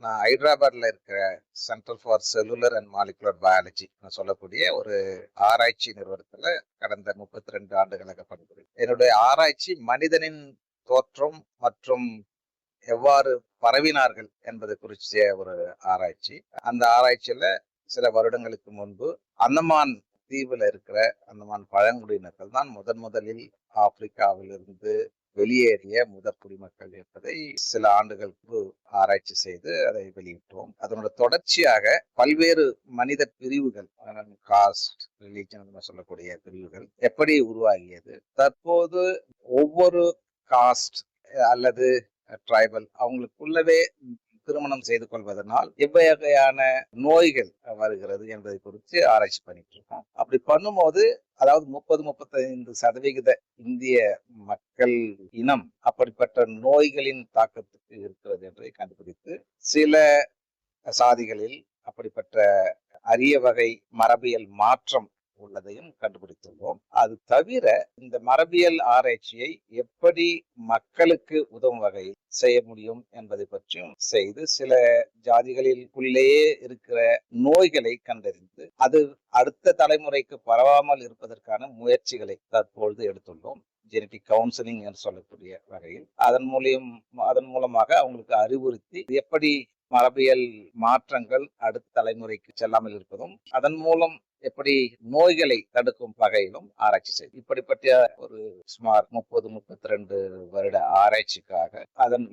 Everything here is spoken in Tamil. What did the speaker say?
நான் ஹைதராபாத்ல இருக்கிற centre for cellular and molecular biology சொல்லக்கூடிய ஒரு ஆராய்ச்சி நிறுவனத்துல கடந்த 32 ஆண்டுகளாக பணிபுரிகிறேன். என்னுடைய ஆராய்ச்சி மனிதனின் தோற்றம் மற்றும் எவ்வாறு பரவினார்கள் என்பது குறித்த ஒரு ஆராய்ச்சி. அந்த ஆராய்ச்சியில சில வருடங்களுக்கு முன்பு அந்தமான் தீவுல இருக்கிற அந்தமான் பழங்குடியினர்கள் தான் முதலில் ஆப்பிரிக்காவிலிருந்து வெளியேறிய முதற் குடிமக்கள் என்பதை சில ஆண்டுகளுக்கு ஆராய்ச்சி செய்து அதை வெளியிட்டோம். அதனோட தொடர்ச்சியாக பல்வேறு மனித பிரிவுகள், காஸ்ட், ரிலீஜன் சொல்லக்கூடிய பிரிவுகள் எப்படி உருவாகியது, தற்போது ஒவ்வொரு காஸ்ட் அல்லது ட்ரைபல் அவங்களுக்குள்ளவே திருமணம் செய்து கொள்வதனால் எவ்வகையான நோய்கள் வருகிறது என்பதை குறித்து ஆராய்ச்சி பண்ணிட்டு இருக்கோம். அப்படி பண்ணும்போது அதாவது 30-35% இந்திய மக்கள் இனம் அப்படிப்பட்ட நோய்களின் தாக்கத்துக்கு இருக்கிறது என்பதை கண்டுபிடித்து சில சாதிகளில் அப்படிப்பட்ட அரிய வகை மரபியல் மாற்றம் உள்ளதையும் கண்டுபிடித்துள்ளோம். அது தவிர இந்த மரபியல் ஆராய்ச்சியை எப்படி மக்களுக்கு உதவும் வகையில் செய்ய முடியும் என்பதை பற்றியும் செய்து சில ஜாதிகளிலுள்ளேயே இருக்கிற நோய்களை கண்டறிந்து அது அடுத்த தலைமுறைக்கு பரவாமல் இருப்பதற்கான முயற்சிகளை தற்பொழுது எடுத்துள்ளோம். ஜெனடிக் கவுன்சிலிங் என்று சொல்லக்கூடிய வகையில் அதன் மூலமாக அவங்களுக்கு அறிவுறுத்தி எப்படி மரபியல் மாற்றங்கள் அடுத்த தலைமுறைக்கு செல்லாமல் இருப்பதும் அதன் மூலம் எப்படி நோய்களை தடுக்கும் வகையிலும் ஆராய்ச்சி செய்து இப்படிப்பட்ட ஒரு சுமார் 30-32 வருட ஆராய்ச்சிக்காக அதன்